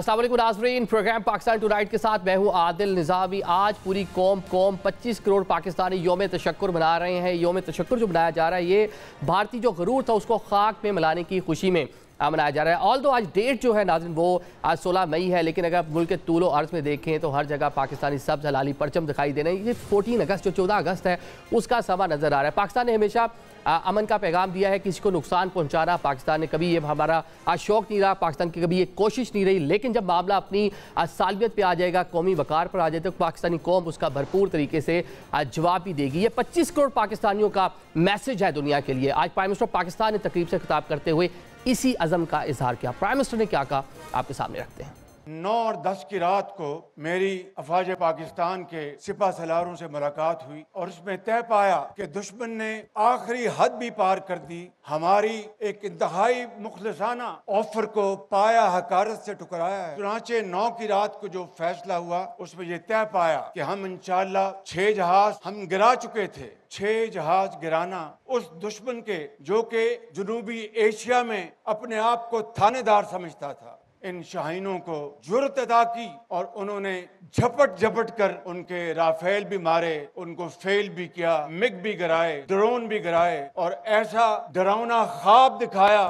अस्सलाम वालेकुम नाज़रीन, प्रोग्राम पाकिस्तान टुनाइट के साथ मैं हूँ आदिल निज़ामी। आज पूरी कौम 25 करोड़ पाकिस्तानी योम तशक्कुर मना रहे हैं। योम तशक्कुर जो मनाया जा रहा है ये भारतीय जो गरूर था उसको खाक में मिलाने की खुशी में मनाया जा रहा है। ऑल दो आज डेट जो है नाज़रीन वो आज 16 मई है, लेकिन अगर मुल्क के तूलो अर्ज़ में देखें तो हर जगह पाकिस्तानी सब्ज़ हलाली परचम दिखाई दे रहे हैं। ये 14 अगस्त जो 14 अगस्त है उसका समा नज़र आ रहा है। पाकिस्तान ने हमेशा अमन का पैगाम दिया है, किसी को नुकसान पहुंचाना पाकिस्तान ने कभी ये हमारा शौक नहीं रहा, पाकिस्तान की कभी ये कोशिश नहीं रही। लेकिन जब मामला अपनी सालमियत पे आ जाएगा, कौमी वकार पर आ जाए तो पाकिस्तानी कौम उसका भरपूर तरीके से जवाब भी देगी। ये 25 करोड़ पाकिस्तानियों का मैसेज है दुनिया के लिए। आज प्राइम मिनिस्टर पाकिस्तान ने तकरीब से खिताब करते हुए इसी अज़म का इजहार किया। प्राइम मिनिस्टर ने क्या कहा आपके सामने रखते हैं। 9 और 10 की रात को मेरी अफवाज पाकिस्तान के सिपा सलारों से मुलाकात हुई और उसमें तय पाया कि दुश्मन ने आखिरी हद भी पार कर दी। हमारी एक इंतहाई मुखलसाना ऑफर को पाया हकारत से ठुकराया है। चुनाचे 9 की रात को जो फैसला हुआ उसमें यह तय पाया कि हम इंशाअल्लाह 6 जहाज हम गिरा चुके थे। 6 जहाज गिराना उस दुश्मन के जो कि जनूबी एशिया में अपने आप को थानेदार समझता था, इन शाहीनों को जुर्रत अदा की और उन्होंने झपट झपट कर उनके राफेल भी मारे, उनको फेल भी किया, मिग भी गिराए, ड्रोन भी गिराए और ऐसा डरावना ख्वाब दिखाया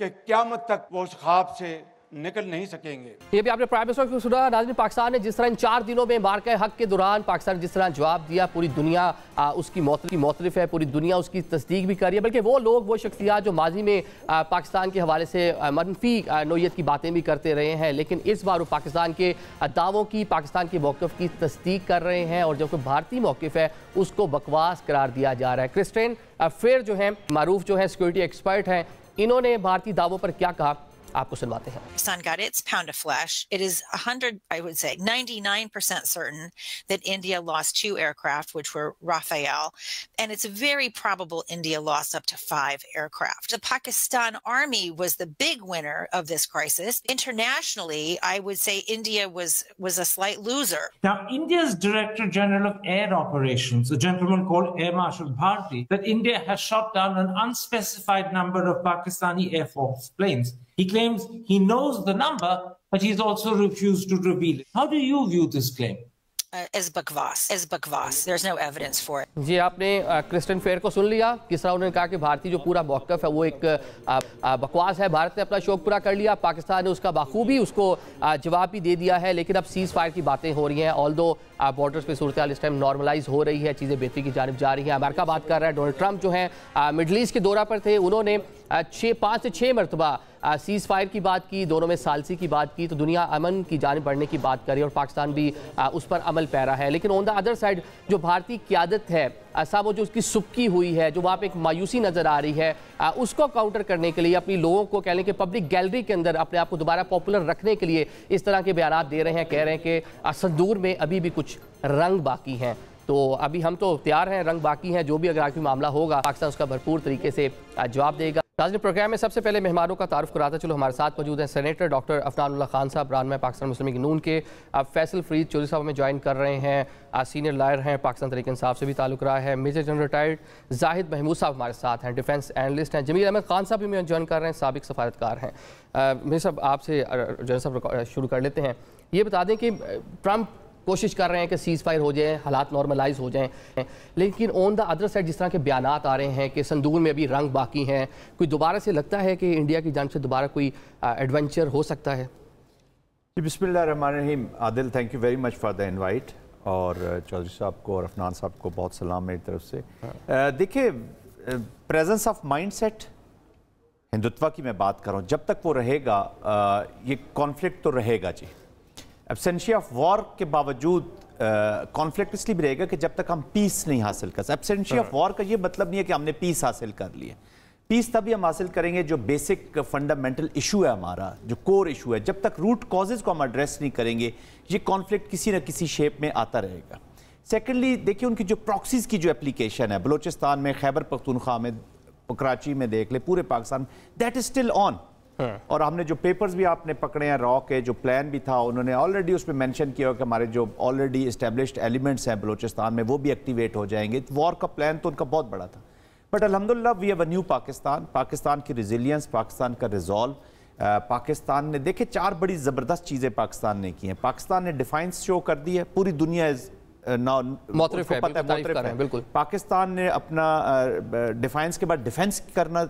कि क़यामत तक वो उस ख्वाब से निकल नहीं सकेंगे। ये भी आपने प्राइम मिनिस्टर को सुना। नाज़रीन, पाकिस्तान ने जिस तरह इन 4 दिनों में मार्का हक के दौरान पाकिस्तान जिस तरह जवाब दिया, पूरी दुनिया उसकी मौतरफ है, पूरी दुनिया उसकी तस्दीक भी कर रही है। बल्कि वो लोग, वो शख्सियात जो माजी में पाकिस्तान के हवाले से मनफी नोयत की बातें भी करते रहे हैं, लेकिन इस बार वो पाकिस्तान के दावों की, पाकिस्तान के मौक़िफ़ की तस्दीक कर रहे हैं और जो कोई भारतीय मौक़िफ़ है उसको बकवास करार दिया जा रहा है। क्रिस्टियन फेयर जो है, मारूफ जो है सिक्योरिटी एक्सपर्ट हैं, इन्होंने भारतीय दावों पर क्या कहा आपको सुनवाते हैं। Pakistan got its pound of flesh. It is 99% certain that India lost 2 aircraft, which were Rafale, and it's very probable India lost up to 5 aircraft. The Pakistan Army was the big winner of this crisis. Internationally, I would say India was a slight loser. Now, India's Director General of Air Operations, a gentleman called Air Marshal Bharti, that India has shot down an unspecified number of Pakistani Air Force planes. He claims he knows the number, but he's also refused to reveal it. How do you view this claim? As bakwas. There's no evidence for it. जी, आपने Christian fair को सुन लिया। किस तरह उन्होंने कहा कि भारतीय जो पूरा मौक़िफ़ है वो एक बकवास है। भारत ने अपना शौक पूरा कर लिया, पाकिस्तान ने उसका बाखूबी उसको जवाब भी दे दिया है। लेकिन अब सीज़ फायर की बातें हो रही हैं। ऑल दो बॉर्डर्स पे सूरत हाल इस टाइम नॉर्मलाइज हो रही है, चीज़ें बेहतरी की जानिब जा रही हैं। अमेरिका बात कर रहा है, डोनाल्ड ट्रंप जो हैं मिडल ईस्ट के दौरा पर थे, उन्होंने 5 से 6 मरतबा सीज़ फायर की बात की, दोनों में सालसी की बात की। तो दुनिया अमन की जानिब बढ़ने की बात करी और पाकिस्तान भी उस पर अमल पैरा है। लेकिन ऑन द अदर साइड जो भारतीय क़यादत है, ऐसा वो जो उसकी सुबकी हुई है, जो वहाँ पे एक मायूसी नज़र आ रही है, उसको काउंटर करने के लिए अपनी लोगों को कह लें कि पब्लिक गैलरी के अंदर अपने आप को दोबारा पॉपुलर रखने के लिए इस तरह के बयान दे रहे हैं। कह रहे हैं कि संदूर में अभी भी कुछ रंग बाकी हैं। तो अभी हम तो तैयार हैं, रंग बाकी हैं। जो भी अगर आखिरी मामला होगा पाकिस्तान उसका भरपूर तरीके से जवाब देगा। नाज़रीन, प्रोग्राम में सबसे पहले मेहमानों का तारुफ कराता चलो। हमारे साथ मौजूद हैं सेनेटर डॉक्टर अफनानुल्लाह खान साहब, रहनुमा पाकिस्तान मुस्लिम लीग नून के। फैसल फरीद चौधरी साहब हमें ज्वाइन कर रहे हैं, सीनियर लॉयर हैं, पाकिस्तान तहरीक इंसाफ से भी ताल्लुक़ रहा है। Major general retired Zahid Mahmood साहब हमारे साथ हैं, डिफेंस एनालिस्ट हैं। जमील अहमद खान साहब भी हमें ज्वाइन कर रहे हैं, साबिक सफारतकार हैं। मेरे साहब आपसे जनरल साहब शुरू कर लेते हैं। ये बता दें कि ट्रंप कोशिश कर रहे हैं कि सीज़ फायर हो जाए, हालात नॉर्मलाइज हो जाएं, लेकिन ऑन द अदर साइड जिस तरह के बयानात आ रहे हैं कि संदूर में अभी रंग बाकी हैं, कोई दोबारा से लगता है कि इंडिया की जानिब से दोबारा कोई एडवेंचर हो सकता है? जी, बिस्मिल्लाहिर्रहमानिर्रहीम। Adil, thank you very much for the invite और चौधरी साहब को और अफनान साहब को बहुत सलाम मेरी तरफ से। देखिए, presence of mind set Hindutva की मैं बात कर रहा हूँ, जब तक वो रहेगा ये कॉन्फ्लिक्ट तो रहेगा जी। एब्सेंशिया ऑफ वॉर के बावजूद कॉन्फ्लिक्ट इसलिए भी रहेगा कि जब तक हम पीस नहीं हासिल कर सकते। एब्सेंशिया ऑफ वॉर का ये मतलब नहीं है कि हमने पीस हासिल कर लिया। पीस तभी हम हासिल करेंगे जो बेसिक फंडामेंटल इशू है हमारा, जो कोर इशू है। जब तक रूट कॉजेज को हम एड्रेस नहीं करेंगे ये कॉन्फ्लिक्ट किसी न किसी शेप में आता रहेगा। सेकेंडली, देखिए उनकी जो प्रॉक्सीज की जो एप्लीकेशन है बलूचिस्तान में, खैबर पख्तूनख्वा में, कराची में, देख ले पूरे Pakistan, that is still on. और हमने जो पेपर्स भी आपने पकड़े हैं, रॉ के जो प्लान भी था उन्होंने ऑलरेडी उसमें मेंशन किया कि हमारे जो ऑलरेडी इस्टेब्लिश्ड एलिमेंट्स हैं बलूचिस्तान में वो भी एक्टिवेट हो जाएंगे। वॉर का प्लान तो उनका बहुत बड़ा था, बट अल्हम्दुलिल्लाह we have a new Pakistan. Pakistan की रिजिलियंस, पाकिस्तान का रिजॉल्व, पाकिस्तान ने देखे 4 बड़ी ज़बरदस्त चीज़ें पाकिस्तान ने की हैं। पाकिस्तान ने डिफाइंस शो कर दी है, पूरी दुनिया बिल्कुल। पाकिस्तान ने अपना डिफेंस के बाद डिफेंस करना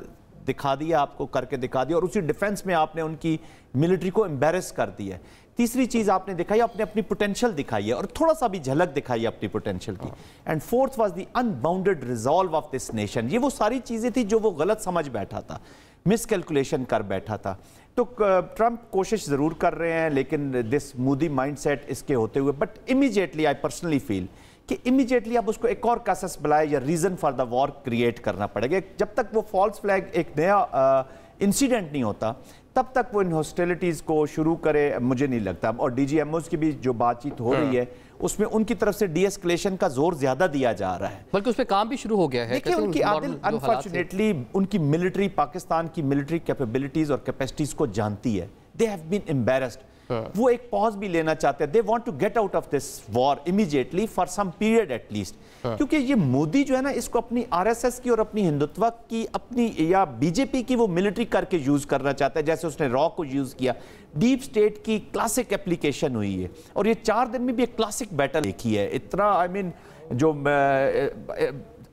दिखा दिया, आपको करके दिखा दिया, और उसी डिफेंस में आपने उनकी मिलिट्री को एम्बेरस कर दिया है। तीसरी चीज आपने दिखाई, आपने अपनी पोटेंशियल दिखाई है और थोड़ा सा भी झलक दिखाई है अपनी पोटेंशियल की। And fourth was the unbounded resolve of this nation. ये वो सारी चीजें थी जो वो गलत समझ बैठा था, मिसकैलकुलेशन कर बैठा था। तो ट्रंप कोशिश जरूर कर रहे हैं, लेकिन दिस मूडी माइंडसेट इसके होते हुए, but immediately I personally feel कि इमीडिएटली अब उसको एक और कासस बुलाए या reason for the war create करना पड़ेगा। जब तक वो फॉल्स फ्लैग एक नया इंसिडेंट नहीं होता तब तक वो इन हॉस्टिलिटीज को शुरू करे, मुझे नहीं लगता। और डीजीएमओज की भी जो बातचीत हो रही है उसमें उनकी तरफ से डीएस्केलेशन का जोर ज्यादा दिया जा रहा है, बल्कि उस पर काम भी शुरू हो गया है। देखिए उनकी आदिल अनफॉर्चुनेटली उनकी मिलिट्री, पाकिस्तान की मिलिट्री कैपेबिलिटीज और कैपेसिटीज को जानती है। They have been embarrassed. वो एक पॉज भी लेना चाहते हैं। They want to get out of this war immediately for some period at least. क्योंकि ये मोदी जो है ना, इसको अपनी आरएसएस की और अपनी हिंदुत्व की, अपनी या बीजेपी की वो मिलिट्री करके यूज करना चाहता है, जैसे उसने रॉ को यूज किया। डीप स्टेट की क्लासिक एप्लीकेशन हुई है और ये 4 दिन में भी एक क्लासिक बैटल देखी है। इतना आई मीन जो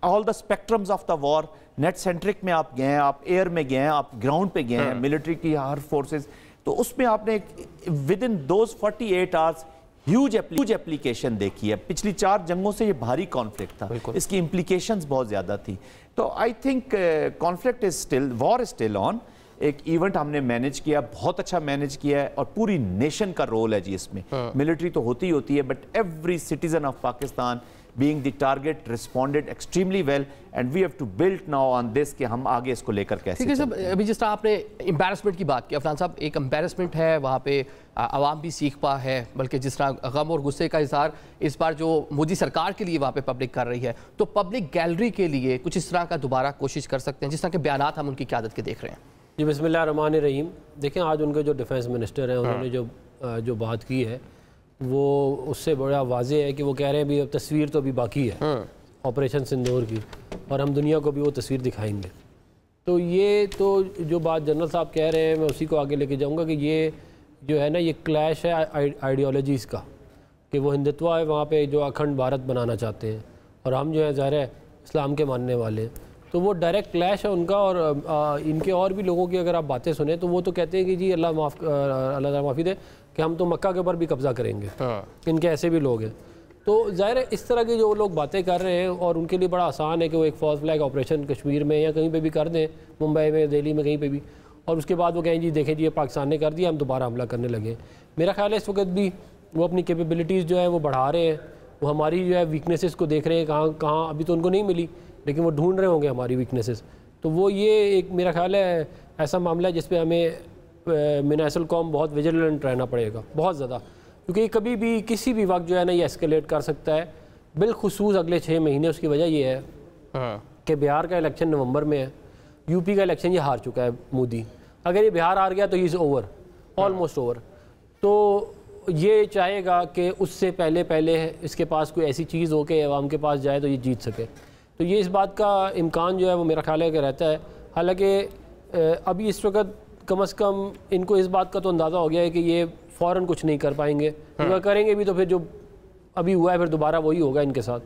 all the spectrums of the war, net centric में आप गए हैं, आप एयर में गए हैं, आप ग्राउंड पे गए हैं, मिलिट्री की हर फोर्सेस, तो उसमें आपने with in those 48 hours huge application देखी है। पिछली 4 जंगों से ये भारी कॉन्फ्लिक्ट था, इसकी इम्प्लीकेशंस बहुत ज्यादा थी। तो I think conflict is still, war is still on. एक इवेंट हमने मैनेज किया, बहुत अच्छा मैनेज किया है, और पूरी नेशन का रोल है जी इसमें। मिलिट्री तो होती ही होती है, but every citizen of Pakistan being the target responded extremely well and we have to build now on this कि हम आगे इसको लेकर कैसे ठीक है। अभी जिस तरह आपने एम्बैरसमेंट की बात की अफनान साहब, एक एम्बैरसमेंट है वहाँ पे, आवाम भी सीख पा है, बल्कि जिस तरह गम और गुस्से का इजहार इस बार जो मोदी सरकार के लिए वहाँ पे पब्लिक कर रही है, तो पब्लिक गैलरी के लिए कुछ इस तरह का दोबारा कोशिश कर सकते हैं, जिस तरह के बयान हम उनकी क़यादत के देख रहे हैं। जी बिस्मिल्लाह रहमान रहीम। देखें आज उनके जो डिफेंस मिनिस्टर हैं उन्होंने जो बात की है वो उससे बड़ा वाज़ेह है कि वो कह रहे हैं भी अब तस्वीर तो अभी बाकी है ऑपरेशन सिंदूर की, और हम दुनिया को भी वो तस्वीर दिखाएंगे। तो ये तो जो बात जनरल साहब कह रहे हैं मैं उसी को आगे लेके जाऊंगा कि ये जो है ना, ये क्लैश है आइडियोलॉजीज़ का, कि वो हिंदुत्व है वहाँ पे जो अखंड भारत बनाना चाहते हैं, और हम जो है ज़ाहिर है इस्लाम के मानने वाले हैं। तो वो डायरेक्ट क्लैश है उनका। और इनके और भी लोगों की अगर आप बातें सुने तो वो तो कहते हैं कि जी अल्लाह माफ़ी दे कि हम तो मक्का के ऊपर भी कब्ज़ा करेंगे। इनके ऐसे भी लोग हैं। तो ज़ाहिर है इस तरह की जो लोग बातें कर रहे हैं, और उनके लिए बड़ा आसान है कि वो एक फॉल्स फ्लैग ऑपरेशन कश्मीर में या कहीं पे भी कर दें, मुंबई में, दिल्ली में, कहीं पे भी, और उसके बाद वो कहें जी देखें जी ये पाकिस्तान ने कर दिया, हम दोबारा हमला करने लगे। मेरा ख्याल है इस वक्त भी वो अपनी कैपेबिलिटीज़ जो है वो बढ़ा रहे हैं। वो हमारी जो है वीकनेसेस को देख रहे हैं, कहाँ अभी तो उनको नहीं मिली, लेकिन वो ढूंढ रहे होंगे हमारी वीकनेसेस। तो वो ये एक मेरा ख्याल है ऐसा मामला है जिस पे हमें मिनासल कौम बहुत विजिलेंट रहना पड़ेगा, बहुत ज़्यादा, क्योंकि कभी भी किसी भी वक्त जो है ना ये एस्केलेट कर सकता है, बिलखुसूस अगले 6 महीने। उसकी वजह ये है कि बिहार का इलेक्शन नवंबर में है, यूपी का इलेक्शन ये हार चुका है मोदी। अगर ये बिहार हार गया तो he is over, almost over. तो ये चाहेगा कि उससे पहले इसके पास कोई ऐसी चीज़ हो कि अवाम के पास जाए तो ये जीत सके। तो ये इस बात का इम्कान जो है वो मेरा ख्याल है कि रहता है। हालांकि अभी इस वक्त कम से कम इनको इस बात का तो अंदाज़ा हो गया है कि ये फ़ौरन कुछ नहीं कर पाएंगे, अगर करेंगे भी तो फिर जो अभी हुआ है फिर दोबारा वही होगा इनके साथ।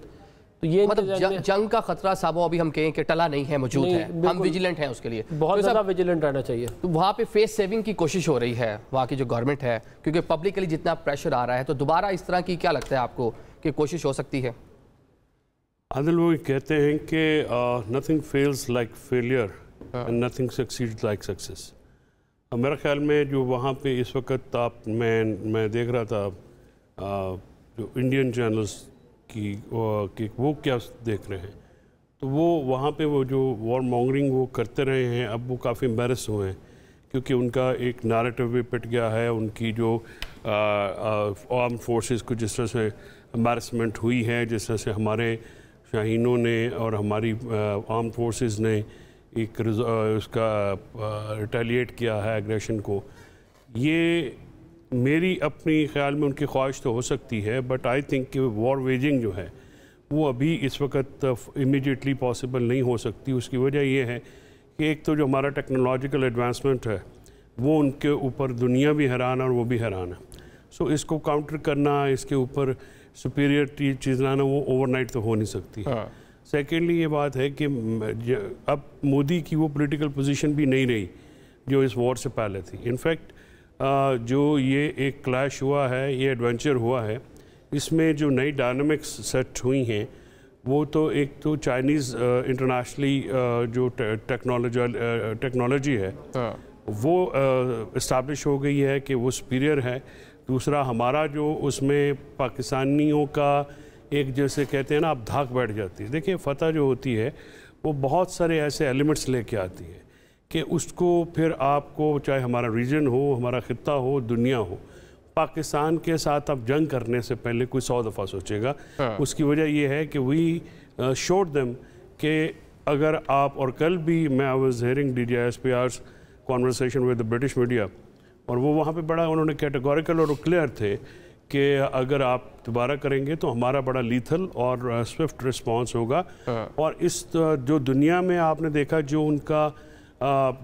तो ये मतलब जंग का खतरा साहब अभी हम कहें कि टला नहीं है, मौजूद है, हम विजिलेंट हैं उसके लिए, बहुत ज़्यादा विजिलेंट रहना चाहिए। तो वहाँ पे फेस सेविंग की कोशिश हो रही है वहाँ की जो गवर्नमेंट है, क्योंकि पब्लिकली जितना प्रेशर आ रहा है, तो दोबारा इस तरह की क्या लगता है आपको कि कोशिश हो सकती है? आदिल वो कहते हैं कि nothing fails like failure and nothing succeeds like success. मेरा ख्याल में जो वहाँ पे इस वक्त मैं देख रहा था जो इंडियन चैनल्स की वो क्या देख रहे हैं, तो वो वहाँ पे वो जो वॉर मॉन्गरिंग वो करते रहे हैं, अब वो काफ़ी एम्बैरस हुए हैं, क्योंकि उनका एक नैरेटिव भी पिट गया है। उनकी जो आर्म फोर्सेस को जिस तरह से एम्बैरसमेंट हुई है, जिस तरह से हमारे शाहीनों ने और हमारी आर्म फोर्सेस ने एक उसका रिटेलिएट किया है एग्रेशन को, ये मेरी अपनी ख्याल में उनकी ख्वाहिश तो हो सकती है, बट आई थिंक कि वॉर वेजिंग जो है वो अभी इस वक्त इमीडिएटली पॉसिबल नहीं हो सकती। उसकी वजह ये है कि एक तो जो हमारा टेक्नोलॉजिकल एडवांसमेंट है वो उनके ऊपर दुनिया भी हैरान है और वो भी हैरान है। सो इसको काउंटर करना, इसके ऊपर सुपीरियर चीज़ लाना, वो ओवरनाइट तो हो नहीं सकती। सेकेंडली ये बात है कि अब मोदी की वो पॉलिटिकल पोजीशन भी नहीं रही जो इस वॉर से पहले थी। इनफैक्ट जो ये एक क्लैश हुआ है, ये एडवेंचर हुआ है, इसमें जो नई डायनामिक्स सेट हुई हैं वो तो एक तो चाइनीज़ इंटरनेशनली जो टेक्नोलॉजी है वो इस्टेब्लिश हो गई है कि वो सुपीरियर है। दूसरा हमारा जो उसमें पाकिस्तानियों का एक जैसे कहते हैं ना, आप धाक बैठ जाती है। देखिए फतह जो होती है वो बहुत सारे ऐसे एलिमेंट्स लेके आती है कि उसको फिर आपको, चाहे हमारा रीजन हो, हमारा खित्ता हो, दुनिया हो, पाकिस्तान के साथ आप जंग करने से पहले कोई 100 दफ़ा सोचेगा। उसकी वजह ये है कि वी शोड देम कि अगर आप, और कल भी मैं I was hearing DJISPR's conversation with the British media, और वो वहाँ पे बड़ा उन्होंने कैटेगोरिकल और क्लियर थे कि अगर आप दोबारा करेंगे तो हमारा बड़ा लीथल और स्विफ्ट रिस्पांस होगा। और इस जो दुनिया में आपने देखा जो उनका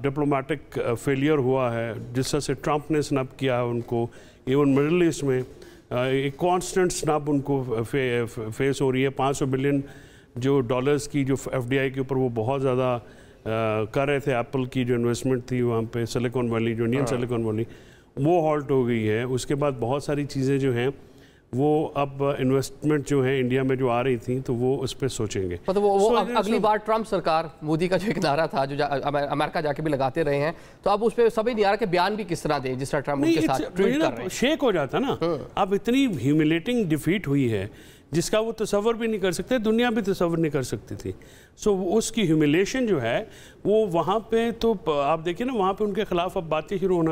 डिप्लोमेटिक फेलियर हुआ है, जिस तरह से ट्रंप ने स्नब किया है उनको, इवन मिडल ईस्ट में एक कांस्टेंट स्नब उनको फेस हो रही है। 500 बिलियन जो डॉलर्स की जो FDI के ऊपर वो बहुत ज़्यादा कर रहे थे, एप्पल की जो इन्वेस्टमेंट थी वहाँ पे सिलिकॉन वैली, जो इंडियन सिलिकॉन वैली, वो हॉल्ट हो गई है। उसके बाद बहुत सारी चीज़ें जो हैं वो अब इन्वेस्टमेंट जो है इंडिया में जो आ रही थी तो वो उस पर सोचेंगे। मतलब वो अगली बार ट्रंप सरकार, मोदी का जो एक नारा था जो अमेरिका जाके भी लगाते रहे हैं, तो अब उस पर सभी नहीं आ रहा कि बयान भी किस तरह दें जिस तरह ट्रंप उनके साथ ट्वीट कर रहे हैं। शेक हो जाता ना। अब इतनी ह्यूमिलेटिंग डिफीट हुई है जिसका वो तसव्वुर भी नहीं कर सकते, दुनिया भी तसव्वुर नहीं कर सकती थी। सो उसकी ह्यूमिलेशन जो है वो वहाँ पे, तो आप देखिए ना वहाँ पे उनके खिलाफ अब बातें शुरू हो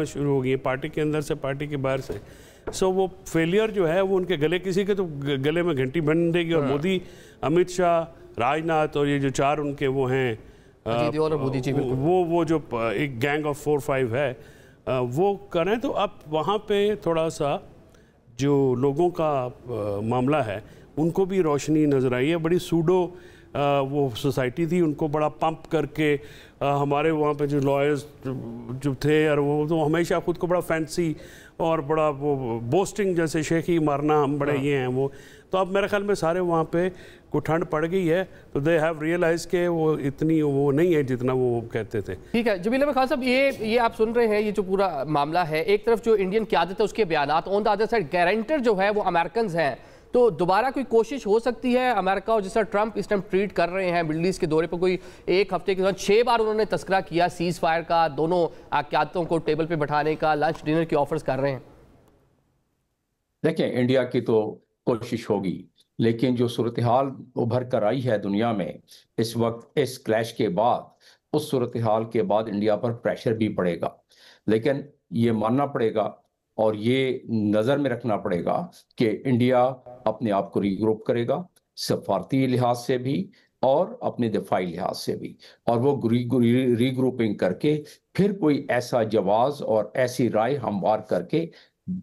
गई हैं, पार्टी के अंदर से, पार्टी के बाहर से। सो वो फेलियर जो है वो उनके गले, किसी के तो गले में घंटी बन देगी। और मोदी, अमित शाह, राजनाथ और ये जो 4 उनके वो हैं, वो जो एक गैंग ऑफ 4-5 है, वो करें। तो अब वहाँ पे थोड़ा सा जो लोगों का मामला है उनको भी रोशनी नज़र आई है। बड़ी सूडो वो सोसाइटी थी, उनको बड़ा पंप करके हमारे वहाँ पे जो लॉयर्स जो थे और वो तो हमेशा ख़ुद को बड़ा फैंसी और बड़ा वो बोस्टिंग, जैसे शेखी मारना, हम बड़े ये हैं वो। तो अब मेरे ख्याल में सारे वहाँ पे को ठंड पड़ गई है, तो दे हैव रियलाइज के वो इतनी वो नहीं है जितना वो कहते थे। ठीक है जमील अहमद खान साहब, ये आप सुन रहे हैं, ये जो पूरा मामला है, एक तरफ जो इंडियन क़यादत है उसके बयानात, on the other side guarantor जो है वो अमेरिकन हैं। तो दोबारा कोई कोशिश हो सकती है अमेरिका, और जिस तरह ट्रंप इस टाइम ट्रीट कर रहे हैं मिडल ईस्ट के दौरे पर, कोई एक हफ्ते के दौरान 6 बार उन्होंने तस्करा किया सीज फायर का, दोनों क़यादतों को टेबल पे बैठाने का, लंच डिनर की ऑफर्स कर रहे हैं। देखिए इंडिया की तो कोशिश होगी, लेकिन जो सूरत हाल उभर कर आई है दुनिया में इस वक्त, इस क्लैश के बाद, उस सूरत हाल के बाद इंडिया पर प्रेशर भी पड़ेगा। लेकिन ये मानना पड़ेगा और ये नज़र में रखना पड़ेगा कि इंडिया अपने आप को रीग्रुप करेगा, सफारती लिहाज से भी और अपने दिफाई लिहाज से भी, और वो रीग्रुपिंग करके फिर कोई ऐसा जवाब और ऐसी राय हमवार करके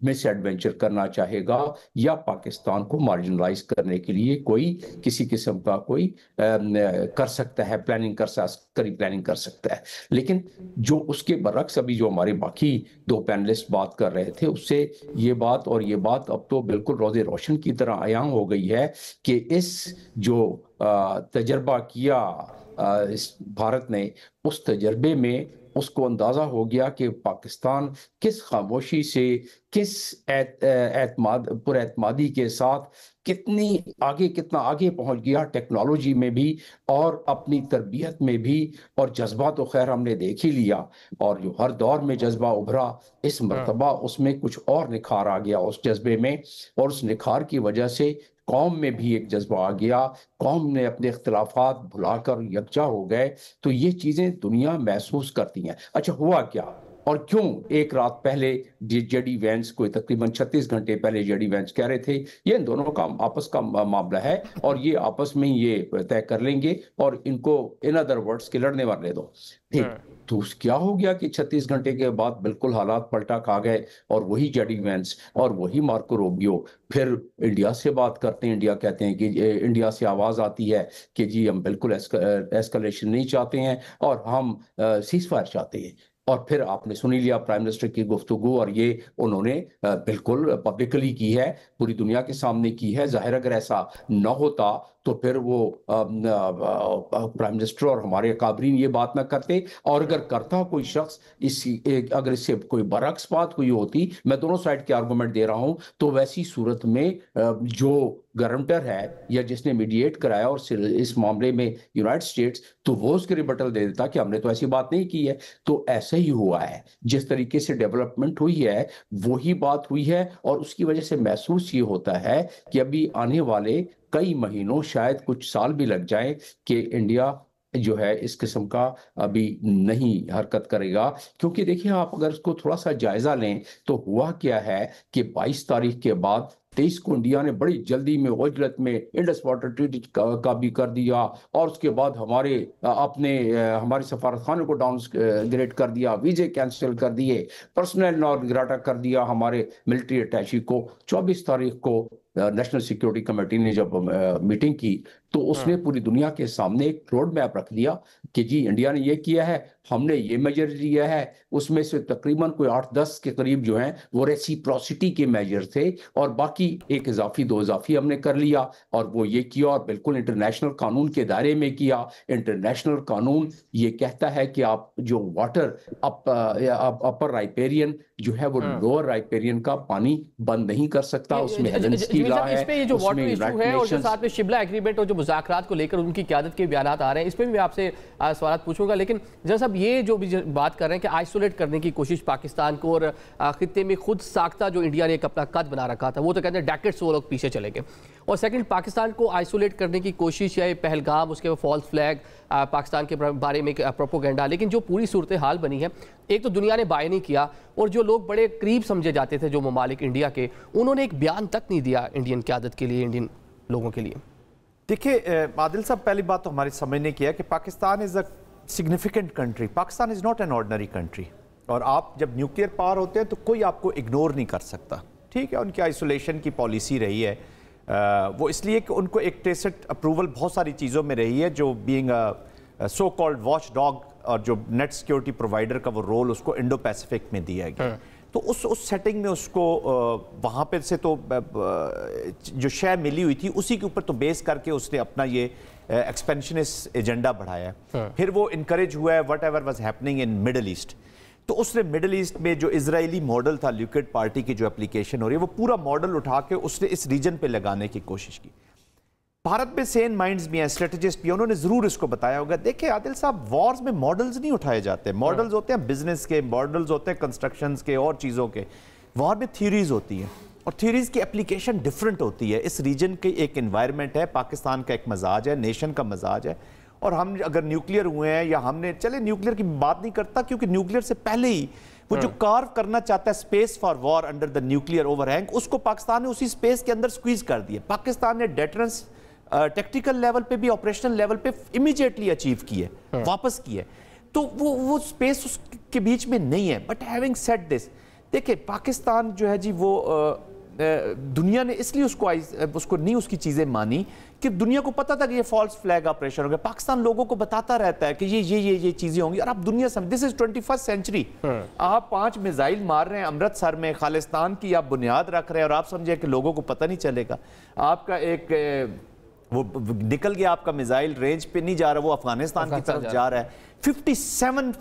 मिस एडवेंचर करना चाहेगा या पाकिस्तान को मार्जिनलाइज करने के लिए कोई किसी किस्म का कोई कर सकता है, प्लानिंग कर सकता है। लेकिन जो उसके बरक्स अभी जो हमारे बाकी 2 पैनलिस्ट बात कर रहे थे, उससे ये बात और ये बात अब तो बिल्कुल रोज़े रोशन की तरह आया हो गई है कि इस जो तजर्बा किया इस भारत ने, उस तजर्बे में उसको अंदाज़ा हो गया कि पाकिस्तान किस खामोशी से, किस पुरएतमादी के साथ कितना आगे पहुंच गया, टेक्नोलॉजी में भी और अपनी तरबियत में भी। और जज्बा तो खैर हमने देख ही लिया, और जो हर दौर में जज्बा उभरा, इस मरतबा उसमें कुछ और निखार आ गया उस जज्बे में, और उस निखार की वजह से कौम में भी एक जज्बा आ गया, कौम ने अपने इख्तिलाफात भुलाकर यकजा हो गए। तो ये चीज़ें दुनिया महसूस करती हैं। अच्छा हुआ क्या और क्यों? एक रात पहले जेडी वेंस, कोई तकरीबन 36 घंटे पहले जेडी वेंस कह रहे थे ये इन दोनों का आपस का मामला है और ये आपस में ही ये तय कर लेंगे और इनको इन अदर वर्ड्स के लड़ने वाले दो। ठीक, तो क्या हो गया कि 36 घंटे के बाद बिल्कुल हालात पलटा खा गए और वही जेडी वेंस और वही मार्को रूबियो फिर इंडिया से बात करते हैं। इंडिया कहते हैं कि इंडिया से आवाज़ आती है कि जी हम बिल्कुल एस्कलेशन नहीं चाहते हैं और हम सीज़फायर चाहते हैं। और फिर आपने सुन ही लिया प्राइम मिनिस्टर की गुफ्तगू, और ये उन्होंने बिल्कुल पब्लिकली की है, पूरी दुनिया के सामने की है। जाहिर अगर ऐसा न होता तो फिर वो प्राइम मिनिस्टर और हमारे अकाबरीन ये बात ना करते, और अगर करता कोई शख्स अगर इससे कोई बरअक्स बात हुई होती, मैं दोनों साइड के आर्गूमेंट दे रहा हूं, तो वैसी सूरत में जो गारंटर है या जिसने मीडिएट कराया और इस मामले में यूनाइटेड स्टेट्स, तो वो उसके रिबटल दे देता कि हमने तो ऐसी बात नहीं की है। तो ऐसा ही हुआ है, जिस तरीके से डेवलपमेंट हुई है वही बात हुई है, और उसकी वजह से महसूस ये होता है कि अभी आने वाले कई महीनों, शायद कुछ साल भी लग जाए, कि इंडिया जो है इस किस्म का अभी नहीं हरकत करेगा। क्योंकि देखिए, आप अगर इसको थोड़ा सा जायजा लें तो हुआ क्या है कि 22 तारीख के बाद 23 को इंडिया ने बड़ी जल्दी में उजलत में इंडस वाटर ट्रीटी का भी कर दिया, और उसके बाद हमारे सफारतखाने को डाउनग्रेड कर दिया, वीजे कैंसिल कर दिए, पर्सनल नॉन ग्राटा कर दिया हमारे मिलिट्री अटैची को। 24 तारीख को नेशनल सिक्योरिटी कमेटी ने जब मीटिंग की तो उसने पूरी दुनिया के सामने एक रोड मैप रख दिया कि जी इंडिया ने ये किया है, हमने ये मेजर लिया है। उसमें से तकरीबन कोई 8-10 के करीब जो हैं वो रेसिप्रोसिटी के मेजर थे, और बाकी एक इजाफी 2 इजाफी हमने कर लिया, और वो ये किया और बिल्कुल इंटरनेशनल कानून के दायरे में किया। इंटरनेशनल कानून ये कहता है कि आप जो वाटर अपर राइपेरियन जो है वो लोअर राइपेरियन का पानी बंद नहीं कर सकता, उसमें हेलेंस की लॉ है, इसमें ये जो वाटर इशू है और जो साथ में शिमला एग्रीमेंट और जो मुज़ाकरात को लेकर उनकी क़यादत के बयान आ रहे हैं, इस पर भी मैं आपसे सवाल पूछूंगा। लेकिन जरा साहब, ये जो भी बात कर रहे हैं कि आइसोलेट करने की कोशिश पाकिस्तान को, और खित्ते में खुद साख्ता जो इंडिया ने एक अपना कद बना रखा था, वो तो कहते हैं डेकेड्स वो लोग पीछे चले गए। और सेकंड, पाकिस्तान को आइसोलेट करने की कोशिश, या पहलगाम, उसके बाद फॉल्स फ्लैग, पाकिस्तान के बारे में प्रोपोगेंडा। लेकिन जो पूरी सूरत हाल बनी है, एक तो दुनिया ने बाय नहीं किया, और जो लोग बड़े करीब समझे जाते थे जो ममालिक इंडिया के, उन्होंने एक बयान तक नहीं दिया इंडियन क़यादत के लिए, इंडियन लोगों के लिए। देखिए आदिल साहब, पहली बात तो हमारी समझने की है कि Pakistan is a significant country. Pakistan is not an ordinary country, और आप जब न्यूक्लियर पावर होते हैं तो कोई आपको इग्नोर नहीं कर सकता। ठीक है, उनकी आइसोलेशन की पॉलिसी रही है, वो इसलिए कि उनको एक टेसिट अप्रूवल बहुत सारी चीज़ों में रही है, जो being so called watch dog, और जो नेट सिक्योरिटी प्रोवाइडर का वो रोल उसको इंडो पैसिफिक में दिया गया। तो उस सेटिंग में उसको वहाँ पे से तो जो शय मिली हुई थी उसी के ऊपर तो बेस करके उसने अपना ये एक्सपेंशनिस्ट एजेंडा बढ़ाया। फिर वो इनकरेज हुआ है what ever was happening in middle east. तो उसने मिडल ईस्ट में जो इजरायली मॉडल था, लिक्विड पार्टी की जो एप्लीकेशन हो रही है, वो पूरा मॉडल उठा के उसने इस रीजन पे लगाने की कोशिश की। भारत में सेन माइंड्स भी हैं, स्ट्रेटेजिस्ट भी, उन्होंने जरूर इसको बताया होगा। देखिए आदिल साहब, वॉर्स में मॉडल्स नहीं उठाए जाते। मॉडल्स होते हैं बिजनेस के, मॉडल्स होते हैं कंस्ट्रक्शंस के और चीज़ों के। वॉर में थ्योरीज होती हैं, और थ्योरीज की एप्लीकेशन डिफरेंट होती है। इस रीजन के एक एनवायरनमेंट है, पाकिस्तान का एक मजाज है, नेशन का मजाज है। और हम अगर न्यूक्लियर हुए हैं, या हमने, चले न्यूक्लियर की बात नहीं करता, क्योंकि न्यूक्लियर से पहले ही वो जो कार्व करना चाहता है space for war under the nuclear overhang, उसको पाकिस्तान ने उसी स्पेस के अंदर स्क्वीज कर दिया। पाकिस्तान ने डेटरेंस टेक्टिकल लेवल पे भी, ऑपरेशनल लेवल पे इमीडिएटली अचीव की है, वापस की है। तो वो स्पेस उसके बीच में नहीं है। बट हैविंग सेड दिस, देखिए पाकिस्तान जो है जी, वो दुनिया ने इसलिए उसको नहीं उसकी चीज़ें मानी कि दुनिया को पता था कि ये फॉल्स फ्लैग ऑपरेशन हो गया। पाकिस्तान लोगों को बताता रहता है कि ये चीज़ें होंगी, और आप दुनिया समझ, दिस इज 21st सेंचुरी। आप 5 मिसाइल मार रहे हैं अमृतसर में, खालिस्तान की आप बुनियाद रख रहे हैं, और आप समझे कि लोगों को पता नहीं चलेगा। आपका एक वो निकल गया, आपका मिसाइल रेंज पे नहीं जा रहा, वो अफगानिस्तान की तरफ जा रहा है। 57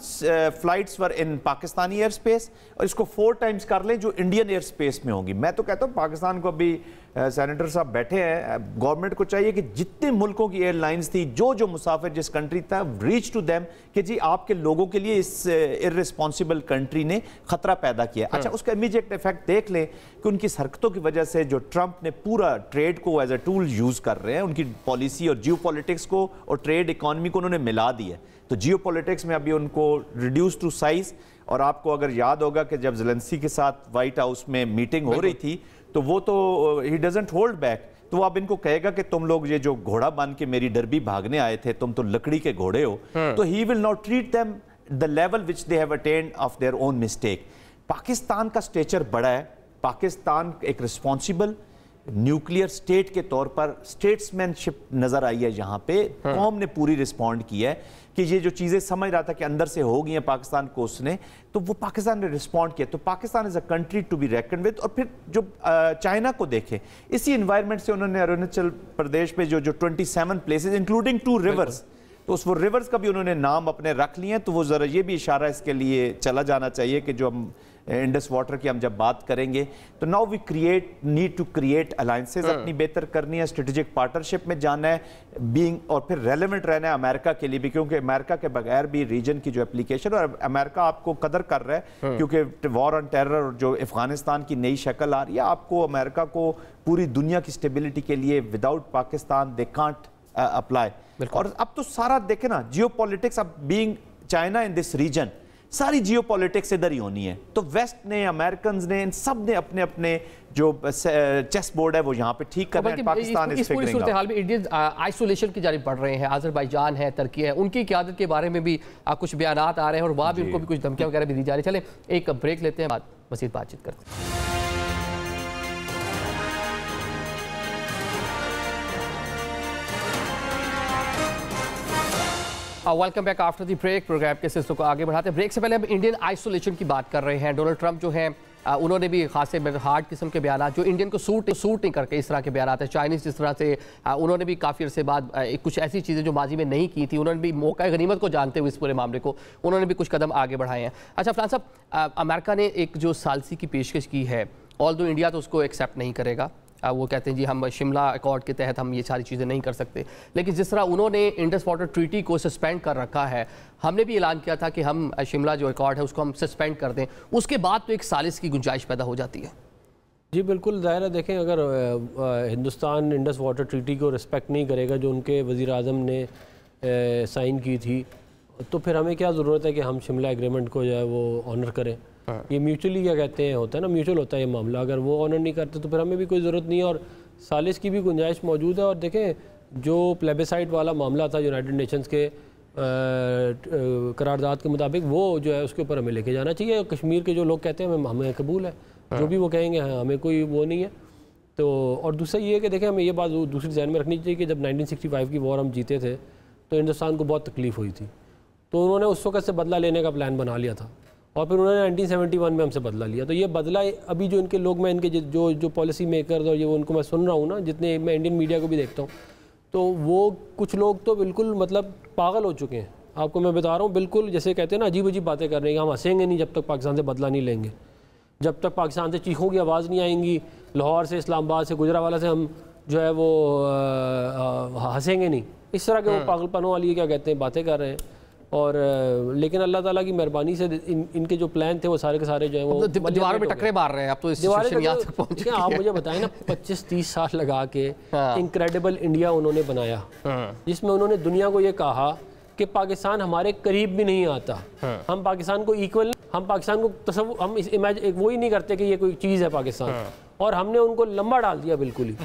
फ्लाइट्स वर इन पाकिस्तानी एयर स्पेस, और इसको 4 टाइम्स कर लें जो इंडियन एयर स्पेस में होंगी। मैं तो कहता हूँ पाकिस्तान को अभी सेनेटर साहब बैठे हैं, गवर्नमेंट को चाहिए कि जितने मुल्कों की एयरलाइंस थी, जो मुसाफिर जिस कंट्री था, रीच टू देम कि जी आपके लोगों के लिए इस इररिस्पॉन्सिबल कंट्री ने खतरा पैदा किया। अच्छा, उसका इमीडिएट इफेक्ट देख लें कि उनकी हरकतों की वजह से जो ट्रंप ने पूरा ट्रेड को एज ए टूल यूज कर रहे हैं, उनकी पॉलिसी और जियो पॉलिटिक्स को और ट्रेड इकॉनमी को उन्होंने मिला दिया। तो जियो पॉलिटिक्स में अभी उनको रिड्यूस टू साइज। और आपको अगर याद होगा कि जब ज़ेलेंस्की के साथ व्हाइट हाउस में मीटिंग हो रही थी, तो वो तो ही डजंट होल्ड बैक। तो अब इनको कहेगा कि तुम लोग ये जो घोड़ा बांध के मेरी डरबी भागने आए थे, तुम तो लकड़ी के घोड़े हो। तो he will not treat them the level which they have attend of their own mistake. Pakistan का स्टेचर बड़ा है, पाकिस्तान एक रिस्पॉन्सिबल न्यूक्लियर स्टेट के तौर पर स्टेट्समैनशिप नजर आई है। यहाँ पे कौम ने पूरी रिस्पॉन्ड किया है कि ये जो चीजें समझ रहा था कि अंदर से हो गई हैं पाकिस्तान को, उसने तो वो पाकिस्तान ने रिस्पॉन्ड किया। तो Pakistan is a country to be reckoned with. और फिर जो चाइना को देखें, इसी एनवायरनमेंट से उन्होंने अरुणाचल प्रदेश में जो 27 प्लेसेस इंक्लूडिंग 2 रिवर्स, तो उस वो रिवर्स का भी उन्होंने नाम अपने रख लिए हैं। तो वो ज़रा ये भी इशारा इसके लिए चला जाना चाहिए कि जो हम इंडस वाटर की हम जब बात करेंगे तो now we need to create alliances, अपनी बेहतर करनी है, स्ट्रेटेजिक पार्टनरशिप में जाना है, बीइंग और फिर रेलेवेंट रहना है अमेरिका के लिए भी, क्योंकि अमेरिका के बगैर भी रीजन की जो एप्लीकेशन, और अमेरिका आपको कदर कर रहा है क्योंकि वॉर ऑन टेरर और जो अफगानिस्तान की नई शक्ल आ रही है, आपको अमेरिका को पूरी दुनिया की स्टेबिलिटी के लिए without Pakistan they can't apply. और अब तो सारा देखे ना, जियो पॉलिटिक्स अब being China in this region, सारी जियो पॉलिटिक्स इधर ही होनी है। तो वेस्ट ने, अमेरिकन ने, इन सब ने अपने अपने जो चेस बोर्ड है वो यहाँ पे ठीक कर रहे हैं। पाकिस्तान इस पूरी सूरत हाल में इंडियन आइसोलेशन की जानिब बढ़ रहे हैं। अजरबैजान है, तुर्की है, उनकी क़यादत के बारे में भी कुछ बयान आ रहे हैं और वहाँ भी उनको भी कुछ धमकियाँ वगैरह भी दी जा रही है। चले एक ब्रेक लेते हैं, बाद मज़ीद बातचीत करते हैं। Welcome back after the break. Programme के सिलसिले को आगे बढ़ाते हैं। ब्रेक से पहले हम इंडियन आइसोलेशन की बात कर रहे हैं। डोनाल्ड ट्रंप जो है उन्होंने भी खासे हार्ड किस्म के बयान जो इंडियन को सूट नहीं करके इस तरह के बयान है। चाइनीज़ जिस तरह से उन्होंने भी काफ़ी अरसे बाद कुछ ऐसी चीज़ें जो माजी में नहीं की थी, उन्होंने भी मौका गनीमत को जानते हुए इस पूरे मामले को उन्होंने भी कुछ कदम आगे बढ़ाए हैं। अच्छा फरहान साहब, अमेरिका ने एक जो सालसी की पेशकश की है, ऑल दो इंडिया तो उसको एक्सेप्ट नहीं करेगा, वो कहते हैं जी हम शिमला अकॉर्ड के तहत हम ये सारी चीज़ें नहीं कर सकते, लेकिन जिस तरह उन्होंने इंडस वाटर ट्रीटी को सस्पेंड कर रखा है, हमने भी ऐलान किया था कि हम शिमला जो अकॉर्ड है उसको हम सस्पेंड कर दें, उसके बाद तो एक सालिस की गुंजाइश पैदा हो जाती है। जी बिल्कुल, ज़ाहिर है। देखें, अगर हिंदुस्तान इंडस वाटर ट्रीटी को रिस्पेक्ट नहीं करेगा जो उनके वज़ीर आज़म ने साइन की थी, तो फिर हमें क्या ज़रूरत है कि हम शिमला एग्रीमेंट को जो है वो ऑनर करें। ये म्यूचुअली क्या कहते हैं होता है ना, म्यूचुअल होता है ये मामला। अगर वो ऑनर नहीं करते तो फिर हमें भी कोई ज़रूरत नहीं है और सालिस की भी गुंजाइश मौजूद है। और देखें, जो प्लेबिसाइट वाला मामला था यूनाइटेड नेशंस के करारदाद के मुताबिक, वो जो है उसके ऊपर हमें लेके जाना चाहिए। कश्मीर के जो लोग कहते हैं हमें कबूल है, जो भी वो कहेंगे हमें कोई वो नहीं है। तो और दूसरा ये है कि देखें, हमें ये बात दूसरी ध्यान में रखनी चाहिए कि जब 1965 की वॉर हम जीते थे तो हिंदुस्तान को बहुत तकलीफ़ हुई थी, तो उन्होंने उस वक्त से बदला लेने का प्लान बना लिया था और फिर उन्होंने 1971 में हमसे बदला लिया। तो ये बदला अभी जो इनके लोग, मैं इनके जो पॉलिसी मेकर्स और ये उनको मैं सुन रहा हूँ ना, जितने मैं इंडियन मीडिया को भी देखता हूँ, तो वो कुछ लोग तो बिल्कुल मतलब पागल हो चुके हैं। आपको मैं बता रहा हूँ, बिल्कुल जैसे कहते हैं ना, अजीब अजीब बातें कर रहे हैं। हम हंसेंगे नहीं जब तक पाकिस्तान से बदला नहीं लेंगे, जब तक पाकिस्तान से चीखों की आवाज़ नहीं आएंगी, लाहौर से, इस्लामाबाद से, गुजरावाला से हम जो है वो हंसेंगे नहीं। इस तरह के वो पागलपनों वाली क्या कहते हैं बातें कर रहे हैं। और लेकिन अल्लाह ताला की मेहरबानी से इनके जो प्लान थे वो सारे के सारे जो है वो दीवारों में टकरे मार रहे हैं। आप तो इस सिचुएशन यहाँ तक पहुंच गए। आप मुझे बताएं ना, 25-30 साल लगा के इनक्रेडिबल इंडिया उन्होंने बनाया, जिसमें उन्होंने दुनिया को ये कहा कि पाकिस्तान हमारे करीब भी नहीं आता, हम पाकिस्तान को इक्वल, हम पाकिस्तान को तसव्वुर, हम इस इमेज वो ही नहीं करते कि ये कोई चीज़ है पाकिस्तान, और हमने उनको लंबा डाल दिया बिल्कुल ही।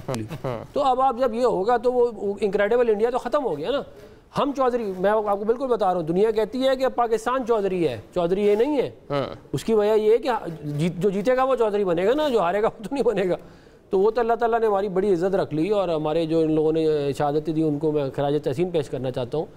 तो अब आप जब ये होगा तो वो इनक्रेडिबल इंडिया तो ख़त्म हो गया ना। हम चौधरी, मैं आपको बिल्कुल बता रहा हूँ, दुनिया कहती है कि पाकिस्तान चौधरी है, चौधरी ये नहीं है। उसकी वजह ये है कि जो जीतेगा वो चौधरी बनेगा ना, जो हारेगा वो तो नहीं बनेगा। तो वो तो अल्लाह ताला ने हमारी बड़ी इज़्ज़त रख ली, और हमारे जो इन लोगों ने शहादतें दी उनको मैं खराज तहसीन पेश करना चाहता हूँ।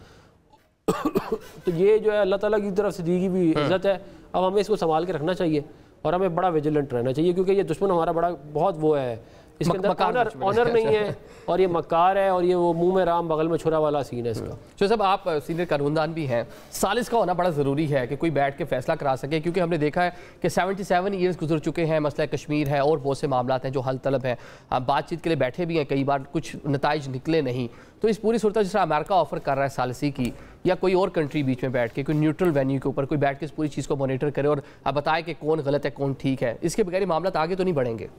तो ये जो है अल्लाह ताला की तरफ से दी गई भी इज़्ज़त है। अब हमें इसको संभाल के रखना चाहिए और हमें बड़ा विजिलेंट रहना चाहिए, क्योंकि ये दुश्मन हमारा बड़ा बहुत वो है, इसके अंदर ऑनर नहीं है, और ये मक्कार है, और ये वो मुंह में राम बगल में छुरा वाला सीन है इसका। तो साहब, आप सीनियर कानूनदान भी हैं, सालिस का होना बड़ा ज़रूरी है कि कोई बैठ के फैसला करा सके, क्योंकि हमने देखा है कि 77 ईयर्स गुजर चुके हैं, मसला कश्मीर है और बहुत से मामला हैं जो हल तलब हैं, बातचीत के लिए बैठे भी हैं, कई बार कुछ नताइज निकले नहीं। तो इस पूरी सूरत जिस तरह अमेरिका ऑफर कर रहा है सालिसी की, या कोई और कंट्री बीच में बैठ के कोई न्यूट्रल वेन्यू के ऊपर कोई बैठ के इस पूरी चीज़ को मॉनिटर करे और बताए कि कौन गलत है कौन ठीक है, इसके बगैर मामला आगे तो नहीं बढ़ेंगे।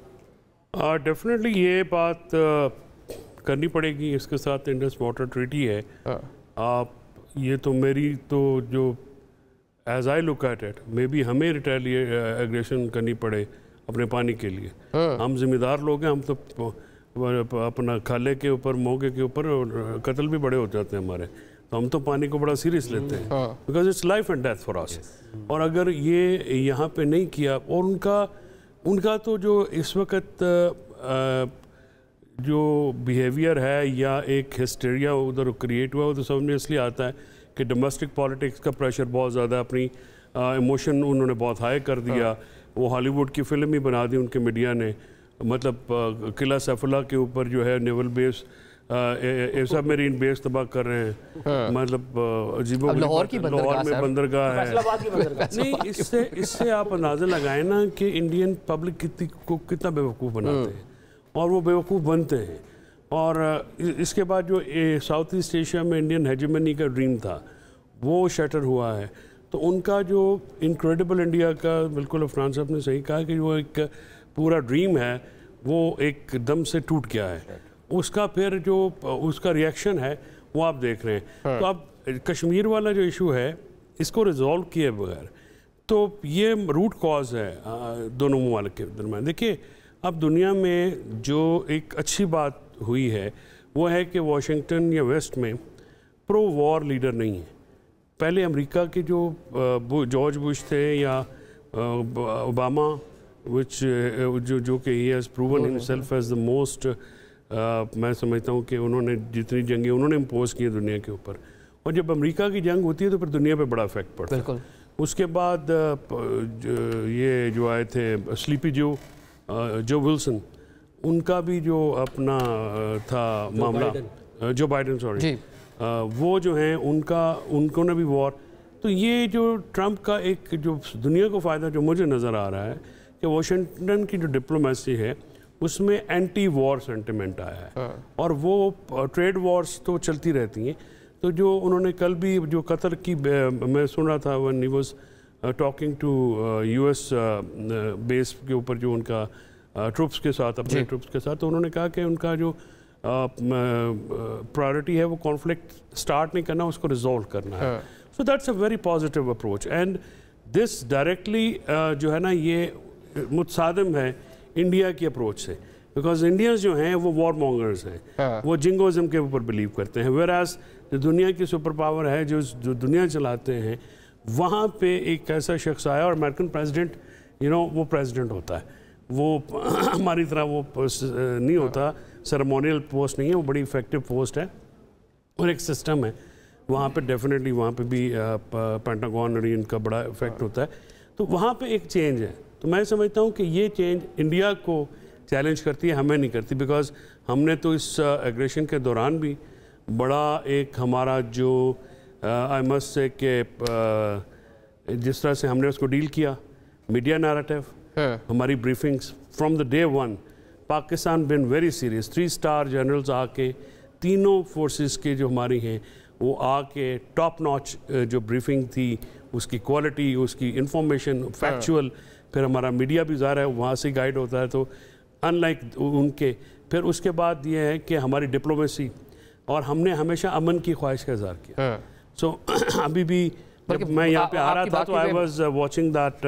डेफिनेटली ये बात करनी पड़ेगी। इसके साथ इंडस वाटर ट्रीटी है। ये तो मेरी तो जो as I look at it, maybe हमें एग्रेशन करनी पड़े अपने पानी के लिए। हम जिम्मेदार लोग हैं, हम तो अपना खाले के ऊपर, मोगे के ऊपर कत्ल भी बड़े हो जाते हैं हमारे, तो हम तो पानी को बड़ा सीरियस लेते हैं, because it's life and death for us. और अगर ये यहाँ पे नहीं किया, और उनका तो जो इस वक्त जो बिहेवियर है या एक हिस्टेरिया उधर क्रिएट हुआ, वो तो समझ में इसलिए आता है कि डोमेस्टिक पॉलिटिक्स का प्रेशर बहुत ज़्यादा, अपनी इमोशन उन्होंने बहुत हाई कर दिया। वो हॉलीवुड की फिल्म ही बना दी उनके मीडिया ने, मतलब किला सैफुल्लाह के ऊपर जो है नेवल बेस, ऐसा मेरीन बेस तबाह कर रहे हैं। मतलब लाहौर में बंदरगाह है। नहीं, इससे आप अंदाज़ा लगाएं ना कि इंडियन पब्लिक कितना बेवकूफ़ बनाते हैं, और वो बेवकूफ़ बनते हैं। और इसके बाद जो साउथ ईस्ट एशिया में इंडियन हेजेमनी का ड्रीम था वो शटर हुआ है। तो उनका जो इनक्रेडिबल इंडिया का, बिल्कुल अफरान साहब ने सही कहा कि वो एक पूरा ड्रीम है, वो एकदम से टूट गया है। उसका फिर जो उसका रिएक्शन है वो आप देख रहे हैं। तो अब कश्मीर वाला जो इशू है इसको रिजॉल्व किए बगैर, तो ये रूट कॉज है दोनों ममालिक के दरमियान। देखिए, अब दुनिया में जो एक अच्छी बात हुई है वो है कि वाशिंगटन या वेस्ट में प्रो वॉर लीडर नहीं है। पहले अमेरिका के जो जॉर्ज बुश थे या ओबामा, विच जो कि he has proven himself as the most, मैं समझता हूँ कि उन्होंने जितनी जंगें उन्होंने इम्पोज की दुनिया के ऊपर, और जब अमेरिका की जंग होती है तो फिर दुनिया पे बड़ा इफेक्ट पड़ता है। उसके बाद ये जो आए थे स्लीपी जो विल्सन, उनका भी जो अपना था मामला, जो बाइडन सॉरी, वो जो हैं उनको ने भी वॉर। तो ये जो ट्रंप का एक जो दुनिया को फ़ायदा जो मुझे नज़र आ रहा है कि वाशिंगटन की जो डिप्लोमेसी है उसमें एंटी वॉर सेंटिमेंट आया है। और वो ट्रेड वॉर्स तो चलती रहती हैं। तो जो उन्होंने कल भी जो कतर की मैं सुन रहा था when he was talking to US base के ऊपर जो उनका ट्रुप्स के साथ, अपने ट्रुप्स के साथ, तो उन्होंने कहा कि उनका जो प्रायोरिटी है वो कॉन्फ्लिक्ट स्टार्ट नहीं करना, उसको रिजॉल्व करना है। So that's a very positive approach, and this directly जो है ना ये मुतसादिम है इंडिया की अप्रोच से, बिकॉज इंडियंस जो हैं वो वॉर मॉन्गर्स हैं, वो जिंगोज़म के ऊपर बिलीव करते हैं। वेराज जो दुनिया की सुपर पावर है, जो दुनिया चलाते हैं, वहाँ पे एक ऐसा शख्स आया, और अमेरिकन प्रेसिडेंट वो प्रेसिडेंट होता है, वो हमारी तरह वो नहीं होता, सेरेमोनियल पोस्ट नहीं है, वो बड़ी इफेक्टिव पोस्ट है और एक सिस्टम है वहाँ पे। डेफिनेटली वहाँ पे भी पेंटागन और इनका बड़ा इफेक्ट होता है। तो वहाँ पे एक चेंज है। तो मैं समझता हूँ कि ये चेंज इंडिया को चैलेंज करती है, हमें नहीं करती, बिकॉज हमने तो इस एग्रेशन के दौरान भी बड़ा एक हमारा जो आई मस्ट से कि जिस तरह से हमने उसको डील किया, मीडिया नैरेटिव, हमारी briefings from the day one, Pakistan been very serious. 3 star generals आके तीनों फोर्सेस के जो हमारी हैं वो आके टॉप नॉच जो ब्रीफिंग थी, उसकी क्वालिटी, उसकी इंफॉर्मेशन फैक्चुअल, फिर हमारा मीडिया भी ज़ाहिर है वहाँ से गाइड होता है। तो अनलाइक उनके, फिर उसके बाद ये है कि हमारी डिप्लोमेसी, और हमने हमेशा अमन की ख्वाहिश का इज़हार किया। सो अभी भी मैं यहाँ पे आ रहा था तो आई वॉज वॉचिंग दैट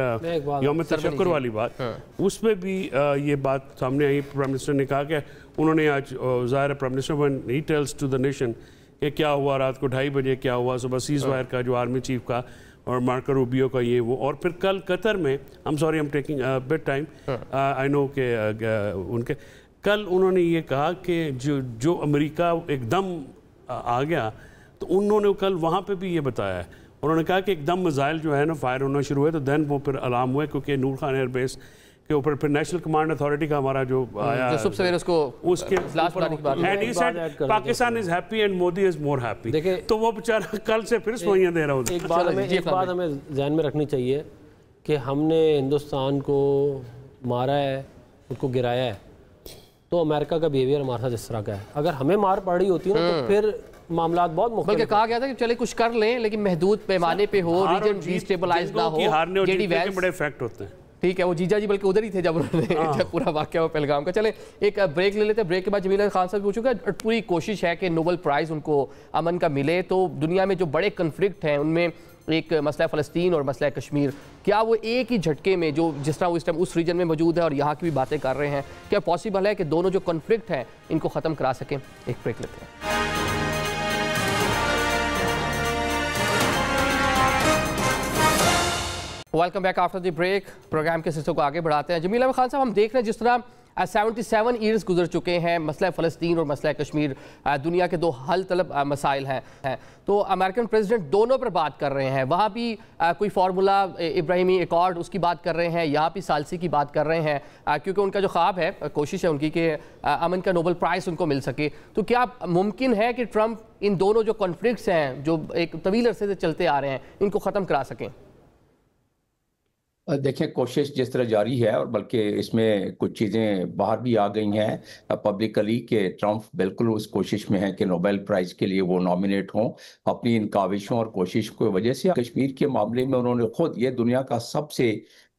यौम तशक्कुर वाली बात, उसमें भी ये बात सामने आई। प्राइम मिनिस्टर ने कहा कि उन्होंने आज ज़ाहिर prime minister when he tells to the nation कि क्या हुआ रात को 2:30 बजे, क्या हुआ सुबह सीज फायर का, जो आर्मी चीफ का और मार्को रूबियो का ये वो, और फिर कल कतर में, I am sorry I am taking bit time, I know के उनके कल उन्होंने ये कहा कि जो अमेरिका एकदम आ गया, तो उन्होंने कल वहाँ पे भी ये बताया है। उन्होंने कहा कि एकदम मिसाइल जो है ना फायर होना शुरू हुए, तो देन वो फिर अलार्म हुए, क्योंकि नूर खान एयरबेस के ऊपर फिर नेशनल कमांड अथॉरिटी का हमारा जो आया, जो सुबह सवेरे उसको उसके and he said Pakistan is happy and Modi is more happy. तो वो बेचारा कल से फिर सोइयां दे रहा होता। एक बात हमें ध्यान में रखनी चाहिए कि हमने हिंदुस्तान को मारा है, उसको गिराया है, तो अमेरिका का बिहेवियर हमारे साथ इस तरह का है। अगर हमें मार पड़ रही होती है तो फिर मामला बहुत मुख्तलिफ। बल्कि कहा गया था कि चले कुछ कर लें लेकिन महदूद पैमाने पे हो, रीजन डिस्टेबलाइज ना हो, जेडी वैंस बड़े इफेक्ट होते हैं। ठीक है, वो जीजा जी बल्कि उधर ही थे जब उन्होंने जब पूरा वाकया हो पहलगाम का। चले एक ब्रेक ले लेते हैं, ब्रेक के बाद जमीला खान साहब पूछूंगा, पूरी कोशिश है कि नोबेल प्राइज़ उनको अमन का मिले। तो दुनिया में जो बड़े कन्फ्लिक्ट हैं उनमें एक मसला फ़लस्तीन और मसला कश्मीर, क्या वो एक ही झटके में, जो जिस तरह वो इस टाइम उस रीजन में मौजूद है और यहाँ की भी बातें कर रहे हैं, क्या पॉसिबल है कि दोनों जो कन्फ्लिक्ट हैं इनको ख़त्म करा सकें? एक ब्रेक लेते हैं। Welcome back after the break. Programme के सिलसिले को आगे बढ़ाते हैं। जमीला खान साहब, हम देख रहे हैं जिस तरह 77 ईयर्स गुजर चुके हैं। मसला फ़लस्तीन और मसला कश्मीर दुनिया के दो हल तलब मसाइल हैं। तो अमेरिकन प्रेसिडेंट दोनों पर बात कर रहे हैं। वहाँ भी कोई फार्मूला इब्राहिमी एकॉर्ड उसकी बात कर रहे हैं, यहाँ भी सालसी की बात कर रहे हैं, क्योंकि उनका जो ख्वाब है, कोशिश है उनकी कि अमन का नोबेल प्राइज़ उनको मिल सके। तो क्या मुमकिन है कि ट्रंप इन दोनों जो कॉन्फ्लिक्ट्स हैं जो एक तवील अरसे से चलते आ रहे हैं इनको ख़त्म करा सकें? देखें, कोशिश जिस तरह जारी है, और बल्कि इसमें कुछ चीज़ें बाहर भी आ गई हैं पब्लिकली कि ट्रंप बिल्कुल उस कोशिश में है कि नोबेल प्राइज़ के लिए वो नॉमिनेट हों। अपनी इन काविशों और कोशिश की वजह से कश्मीर के मामले में उन्होंने खुद ये दुनिया का सबसे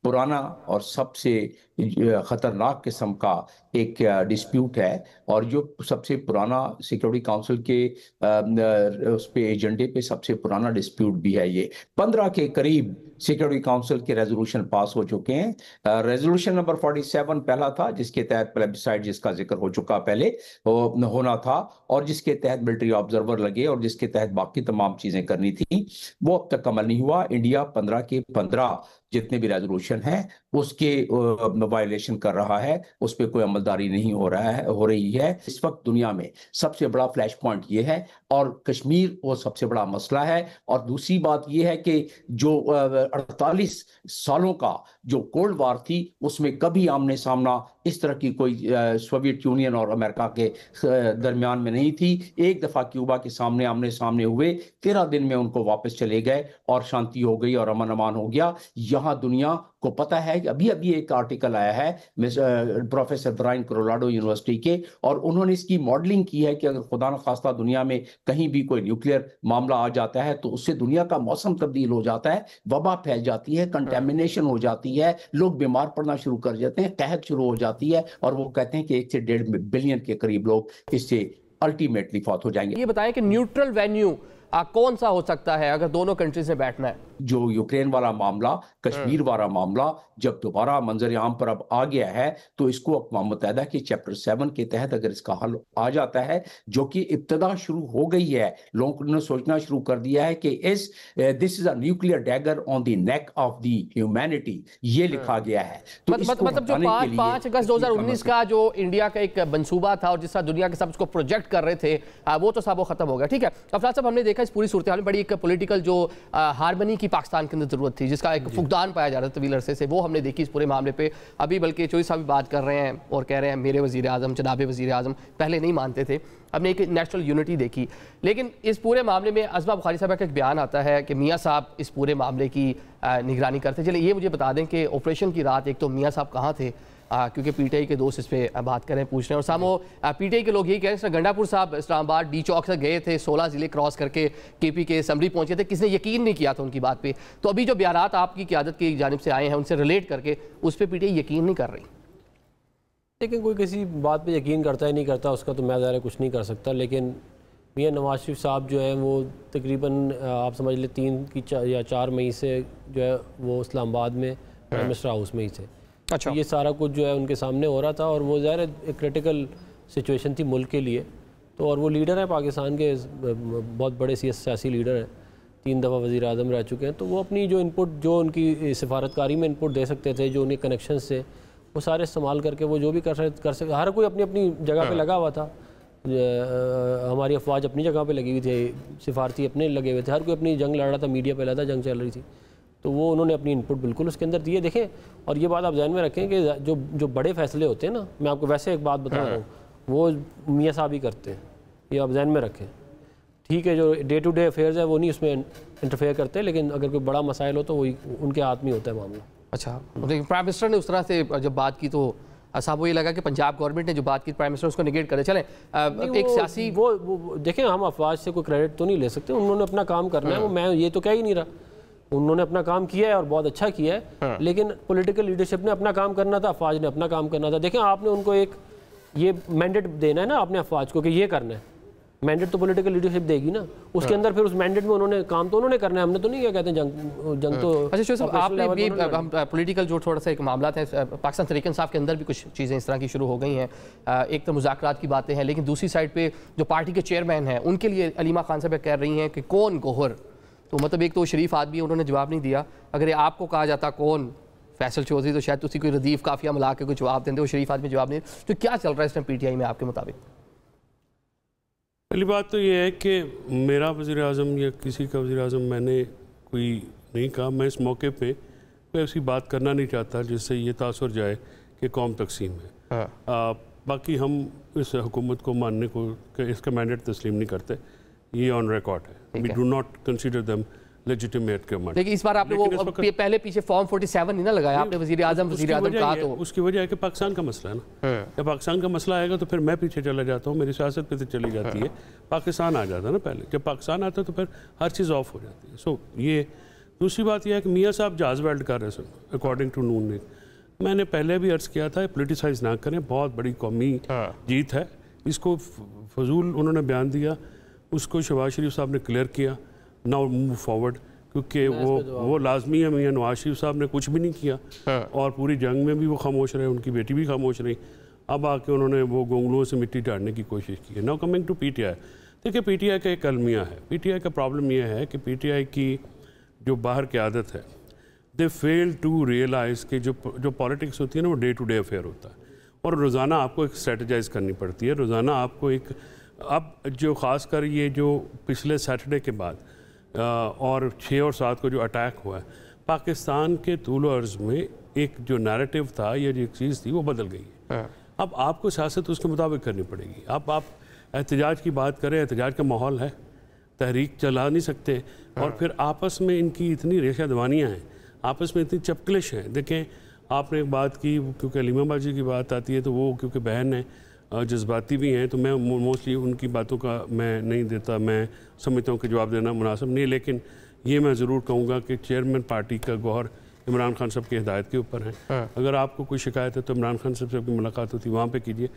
पुराना और सबसे ख़तरनाक किस्म का एक डिस्प्यूट है, और जो सबसे पुराना सिक्योरिटी काउंसिल के उस पे एजेंडे पे सबसे पुराना डिस्प्यूट भी है। ये 15 के करीब सिक्योरिटी काउंसिल के रेजोल्यूशन पास हो चुके हैं। रेजोल्यूशन नंबर 47 पहला था, जिसके तहत प्लेबिसाइड, जिसका जिक्र हो चुका पहले होना था, और जिसके तहत मिलिट्री ऑब्जर्वर लगे और जिसके तहत बाकी तमाम चीजें करनी थी, वो अब तक अमल नहीं हुआ। इंडिया 15 के 15 जितने भी रेजोल्यूशन हैं उसके वायलेशन कर रहा है, उस पर कोई अमलदारी नहीं हो रही है। इस वक्त दुनिया में सबसे बड़ा फ्लैश पॉइंट ये है, और कश्मीर वो सबसे बड़ा मसला है। और दूसरी बात ये है कि जो 48 सालों का जो कोल्ड वार थी, उसमें कभी आमने सामना इस तरह की कोई सोवियत यूनियन और अमेरिका के दरमियान में नहीं थी। एक दफा क्यूबा के सामने आमने सामने हुए, 13 दिन में उनको वापस चले गए और शांति हो गई और अमन अमान हो गया। यहाँ दुनिया को पता है कि अभी अभी एक आर्टिकल आया है प्रोफेसर ब्रायन कोलोराडो यूनिवर्सिटी के, और उन्होंने इसकी मॉडलिंग की है कि अगर खुदा न खास्ता दुनिया में कहीं भी कोई न्यूक्लियर मामला आ जाता है तो उससे दुनिया का मौसम तब्दील हो जाता है, वबा फैल जाती है, कंटेमिनेशन हो जाती है, लोग बीमार पड़ना शुरू कर जाते हैं, कहत शुरू हो जाती है, और वो कहते हैं कि 1 से 1.5 बिलियन के करीब लोग इससे अल्टीमेटली फौत हो जाएंगे। ये बताएं कि न्यूट्रल वेन्यू कौन सा हो सकता है अगर दोनों कंट्रीज में बैठना है? जो यूक्रेन वाला मामला, कश्मीर वाला मामला जब दोबारा मंजर आम पर अब आ गया है, तो इसको अक़वाम मुत्तहिदा के चैप्टर 7 के तहत अगर इसका हल आ जाता है, जो कि इब्तिदा शुरू हो गई है, लोगों ने सोचना शुरू कर दिया है कि this is a nuclear dagger on the neck of the humanity, ये लिखा गया है। तो मतलब जो 5 अगस्त 2019 का जो इंडिया का एक मंसूबा था और जिस तरह दुनिया के सब उसको प्रोजेक्ट कर रहे थे, वो तो सब वो खत्म हो गया। ठीक है अफराज साहब, हमने देखा इस पूरी सूरत हाल में बड़ी एक पॉलिटिकल जो हारमनी की पाकिस्तान के अंदर जरूरत थी, जिसका एक फुकदान पाया जा रहा था तवील अरसे से, वो हमने देखी इस पूरे मामले पे। अभी बल्कि चौधरी साहब भी बात कर रहे हैं और कह रहे हैं मेरे वज़ीर आज़म, जनाब वज़ीर आज़म पहले नहीं मानते थे, हमने एक नेशनल यूनिटी देखी। लेकिन इस पूरे मामले में अज़मा बुखारी साहब का एक बयान आता है कि मियाँ साहब इस पूरे मामले की निगरानी करते। चलिए ये मुझे बता दें कि ऑपरेशन की रात एक तो मियाँ साहब कहाँ थे, क्योंकि पीटीआई के दोस्त इस पर बात करें, पूछ रहे हैं। और सामो पीटीआई के लोग यही कह रहे हैं गंडापुर साहब इस्लामाबाद डी चौक से गए थे, 16 ज़िले क्रॉस करके केपी के असम्बली पहुंचे थे, किसने यकीन नहीं किया था उनकी बात पे। तो अभी जो बयानात आपकी क़यादत की जानिब से आए हैं उनसे रिलेट करके उस पर पीटीआई यकीन नहीं कर रही। लेकिन कोई किसी बात पर यकीन करता है नहीं करता, उसका तो मैं ज़रा कुछ नहीं कर सकता। लेकिन मियाँ नवाज शरीफ साहब जो हैं वो तकरीबन आप समझ लें 3 या 4 मई से जो है वो इस्लामाबाद में प्राइम मिनिस्टर हाउस में ही थे। अच्छा, ये सारा कुछ जो है उनके सामने हो रहा था, और वो ज़ाहिर एक क्रिटिकल सिचुएशन थी मुल्क के लिए। तो और वो लीडर हैं पाकिस्तान के, बहुत बड़े सियासी लीडर हैं, 3 दफ़ा वज़ीर आज़म रह चुके हैं। तो वो अपनी जो इनपुट, जो उनकी सिफारतकारी में इनपुट दे सकते थे, जो उनके कनेक्शंस थे, वो सारे इस्तेमाल करके वो जो भी कर सकते। हर कोई अपनी अपनी जगह पे लगा हुआ था। हमारी अफवाज अपनी जगह पे लगी हुई थी, सिफारती अपने लगे हुए थे, हर कोई अपनी जंग लड़ रहा था, मीडिया पे लगा था, जंग चल रही थी। तो वो उन्होंने अपनी इनपुट बिल्कुल उसके अंदर दिए। देखें, और ये बात आप ध्यान में रखें कि जो बड़े फैसले होते हैं ना, मैं आपको वैसे एक बात बता रहा हूँ, वो मियाँ साहब ही करते हैं, ये आप ध्यान में रखें। ठीक है, जो डे टू डे अफेयर्स है वो नहीं उसमें इंटरफेयर करते, लेकिन अगर कोई बड़ा मसाइल हो तो वही उनके हाथ में होता है मामला। अच्छा, प्राइम मिनिस्टर ने उस तरह से जब बात की तो साहब वो ये लगा कि पंजाब गवर्नमेंट ने जो बात की प्राइम मिनिस्टर उसको निगेट करे। चलें एक सियासी वो देखें, हम अफवाज से कोई क्रेडिट तो नहीं ले सकते, उन्होंने अपना काम करना है, वो मैं ये तो कह ही नहीं रहा, उन्होंने अपना काम किया है और बहुत अच्छा किया है। लेकिन पॉलिटिकल लीडरशिप ने अपना काम करना था, अफवाज ने अपना काम करना था। देखें, आपने उनको एक ये मैंडेट देना है ना आपने अफवाज को कि ये करना है, मैंडेट तो पॉलिटिकल लीडरशिप देगी ना, उसके अंदर फिर उस मैंडेट में उन्होंने काम तो उन्होंने करना है, हमने तो नहीं क्या कहते हैं जंग तो। अच्छा साहब, आपने भी हम पॉलिटिकल जो थोड़ा सा एक मामला है पाकिस्तान तहरीक इंसाफ के अंदर भी कुछ चीज़ें इस तरह की शुरू हो गई हैं, एक तो मुज़ाकरात की बातें हैं, लेकिन दूसरी साइड पे जो पार्टी के चेयरमैन हैं उनके लिए अलीमा खान साहब कह रही हैं कि कौन गोहर, तो मतलब एक तो शरीफ आदमी, उन्होंने जवाब नहीं दिया। अगर आपको कहा जाता कौन फैसल चौधरी तो शायद उसी कोई रदीफ काफिया मिला के कोई जवाब देंगे, वो शरीफ आदमी जवाब नहीं। तो क्या चल रहा है इस टाइम पीटीआई में आपके मुताबिक? पहली बात तो ये है कि मेरा वज़ीर आज़म या किसी का वज़ीर आज़म मैंने कोई नहीं कहा। मैं इस मौके पे कोई ऐसी बात करना नहीं चाहता जिससे ये तासुर जाए कि कौम तकसीम है। बाकी हम इस हुकूमत को मानने को इसका मैंडेट तस्लीम नहीं करते, ये ऑन रिकॉर्ड है। We do not consider them legitimate government. लेकिन इस बार आपने वो पहले पीछे फॉर्म 47 नहीं ना लगाया आपने, वज़ीर आज़म कहा तो उसकी वजह है कि पाकिस्तान का मसला है ना। जब पाकिस्तान का मसला आएगा तो फिर मैं पीछे चला जाता हूँ, मेरी सियासत पे तो चली जाती है। पाकिस्तान आ जाता है ना पहले, जब पाकिस्तान आता है तो फिर हर चीज़ ऑफ हो जाती है। सो ये दूसरी बात यह है कि मियाँ साहब जहाज़ वेल्ड कर रहे हैं अकॉर्डिंग टू नून लीग। मैंने पहले भी अर्ज़ किया था पोलिटिसाइज ना करें, बहुत बड़ी कौमी जीत है। इसको फजूल उन्होंने बयान दिया, उसको शहबाज शरीफ साहब ने क्लियर किया, नाउ मूव फॉरवर्ड, क्योंकि वो लाजमी है। मियाँ नवाज शरीफ साहब ने कुछ भी नहीं किया और पूरी जंग में भी वो खामोश रहे, उनकी बेटी भी खामोश रही। अब आके उन्होंने वो गोंगलुओं से मिट्टी झाड़ने की कोशिश की है। नाउ कमिंग टू पीटीआई, देखिए पीटीआई का एक अलमिया है। पीटीआई का प्रॉब्लम यह है कि पीटीआई की जो बाहर की आदत है, दे फेल टू रियलाइज़ कि जो पॉलिटिक्स होती है ना वो डे टू डे अफेयर होता है और रोज़ाना आपको एक स्ट्रेटजाइज करनी पड़ती है। रोज़ाना आपको एक, अब जो ख़ासकर ये जो पिछले सैटरडे के बाद और 6 और 7 को जो अटैक हुआ है, पाकिस्तान के तूल अर्ज़ में एक जो नैरेटिव था या जो एक चीज़ थी वो बदल गई है। अब आपको सियासत उसके मुताबिक करनी पड़ेगी। आप एहतजाज की बात करें, एहतजाज का माहौल है, तहरीक चला नहीं सकते और फिर आपस में इनकी इतनी रेशा दवानियाँ हैं, आपस में इतनी चपकलिश है। देखें आपने एक बात की, क्योंकि अलीमा बाजी की बात आती है तो वो क्योंकि बहन है, जज्बाती भी हैं, तो मैं मोस्टली उनकी बातों का मैं नहीं देता, मैं समझता हूँ कि जवाब देना मुनासिब नहीं। लेकिन ये मैं ज़रूर कहूँगा कि चेयरमैन पार्टी का गौर इमरान खान साहब की हिदायत के ऊपर है। अगर आपको कोई शिकायत है तो इमरान खान साहब से अपनी मुलाकात होती वहाँ पे कीजिए,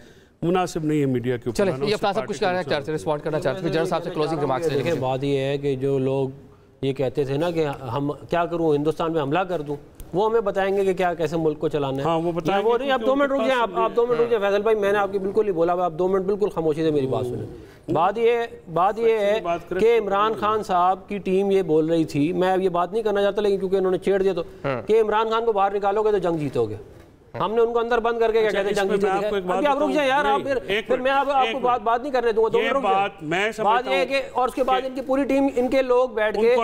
मुनासिब नहीं है मीडिया के ऊपर। चलिए ये सब कुछ रिस्पॉन्ड करना चाहते हैं, जनरल साहब से क्लोजिंग रिमार्क्स ले लीजिए। बात ये है कि जो लोग ये कहते थे ना कि हम क्या करूँ, हिंदुस्तान में हमला कर दूँ, वो हमें बताएंगे कि क्या कैसे मुल्क को चलाना है। हाँ, वो बताएंगे। वो नहीं, आप 2 मिनट रुक जाए, आप 2 मिनट रुक जाए फैसल भाई, मैंने आपकी बिल्कुल नहीं बोला, आप 2 मिनट बिल्कुल खामोशी से मेरी बात सुने। बात ये है कि इमरान खान साहब की टीम ये बोल रही थी, मैं अब ये बात नहीं करना चाहता लेकिन क्योंकि उन्होंने छेड़ दिया तो, कि इमरान खान को बाहर निकालोगे तो जंग जीतोगे। हमने उनको अंदर बंद करके क्या कहते हैं जंग जीतोगे। आप रुक जाए यार, आप फिर मैं आपको बात नहीं करने दूंगा। 2 मिनट रुक जाए। बात ये है कि और उसके बाद इनकी पूरी टीम, इनके लोग बैठ के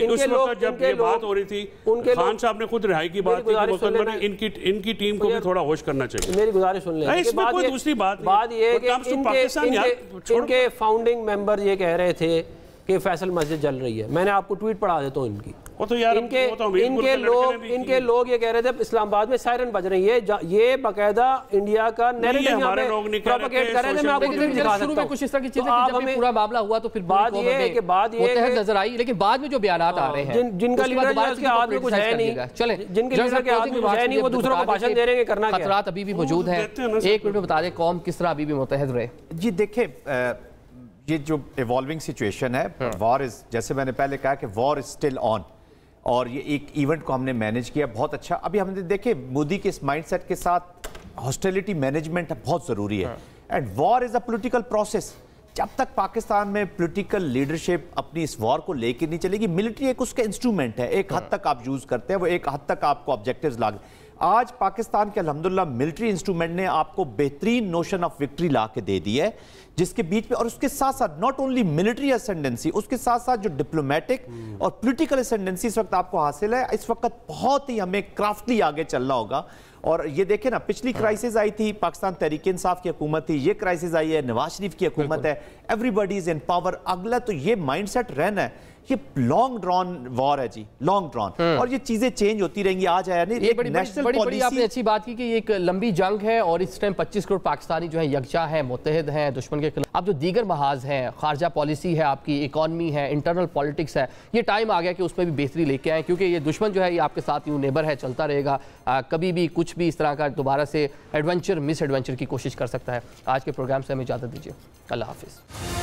उस वक्त जब ये बात हो रही थी, खान साहब ने खुद रिहाई की बात की, इनकी टीम को भी थोड़ा होश करना चाहिए। मेरी गुजारिश सुन लें। दूसरी बात ये है कि इनके फाउंडिंग मेंबर ये कह रहे थे कि फैसल मस्जिद जल रही है। मैंने आपको ट्वीट पढ़ा देता हूँ इनकी। वो तो यार इनके लोग ये कह रहे थे इस्लामाबाद में सायरन बज रही है, ये बाकायदा इंडिया का नैरेटिव हमारे लोग नहीं प्रोपेगेट कर रहे थे। मैं आपको ट्वीट दिखा सकता हूं। कुछ इस तरह की चीजें जब भी पूरा मामला हुआ तो फिर बात ये है कि मुतहद नजर आई, लेकिन बाद में जो बयानात आ रहे हैं जिनका लीडर उसके हाथ में कुछ है नहीं, चले जिनके लीडर के हाथ में कुछ है नहीं, वो दूसरों को भाषण दे रहे हैं, करना क्या। खतरात अभी भी मौजूद है। 1 मिनट में बता दें कौम किस तरह अभी भी मुतहद रहे। जी देखिए, ये जो इवॉल्विंग सिचुएशन है, वॉर इज, जैसे मैंने पहले कहा कि वॉर इज स्टिल ऑन, और ये एक इवेंट को हमने मैनेज किया बहुत अच्छा। अभी हमने देखे मोदी के इस माइंडसेट के साथ हॉस्टिलिटी मैनेजमेंट बहुत ज़रूरी है, and war is a political process. जब तक पाकिस्तान में पॉलिटिकल लीडरशिप अपनी इस वॉर को लेकर नहीं चलेगी, मिलिट्री एक उसका इंस्ट्रूमेंट है, एक हद तक आप यूज़ करते हैं, वो एक हद तक आपको ऑब्जेक्टिव्स लाग। आज पाकिस्तान के अल्हम्दुलिल्लाह मिलिट्री इंस्ट्रूमेंट ने आपको बेहतरीन नोशन ऑफ विक्ट्री ला के दे दी है, जिसके बीच में, और उसके साथ साथ नॉट ओनली मिलिट्री असेंडेंसी, उसके साथ साथ जो डिप्लोमेटिक और पॉलिटिकल असेंडेंसी इस वक्त आपको हासिल है। इस वक्त बहुत ही हमें क्राफ्टली आगे चलना होगा। और ये देखें ना, पिछली क्राइसिस आई थी, पाकिस्तान तहरीक इंसाफ की हुकूमत थी, ये क्राइसिस आई है, नवाज शरीफ की हुकूमत है, एवरीबॉडी इज इन पावर। अगला तो ये माइंडसेट रहना है, ये लॉन्ग ड्रॉन वॉर है जी, लॉन्ग ड्रॉन, और ये चीजें चेंज होती रहेंगी। आज आया नहीं, बड़ी आपने अच्छी बात की कि ये एक लंबी जंग है और इस टाइम 25 करोड़ पाकिस्तानी जो है यकजा है, मुत्तहिद हैं दुश्मन के खिलाफ। अब जो दीगर महाज हैं, खारजा पॉलिसी है, आपकी इकॉनमी है, इंटरनल पॉलिटिक्स है, ये टाइम आ गया कि उसमें भी बेहतरी लेके आए, क्योंकि ये दुश्मन जो है ये आपके साथ यूँ नेबर है, चलता रहेगा। कभी भी कुछ भी इस तरह का दोबारा से एडवेंचर मिस एडवेंचर की कोशिश कर सकता है। आज के प्रोग्राम से हमें इजाज़त दीजिए, अल्लाह हाफिज़।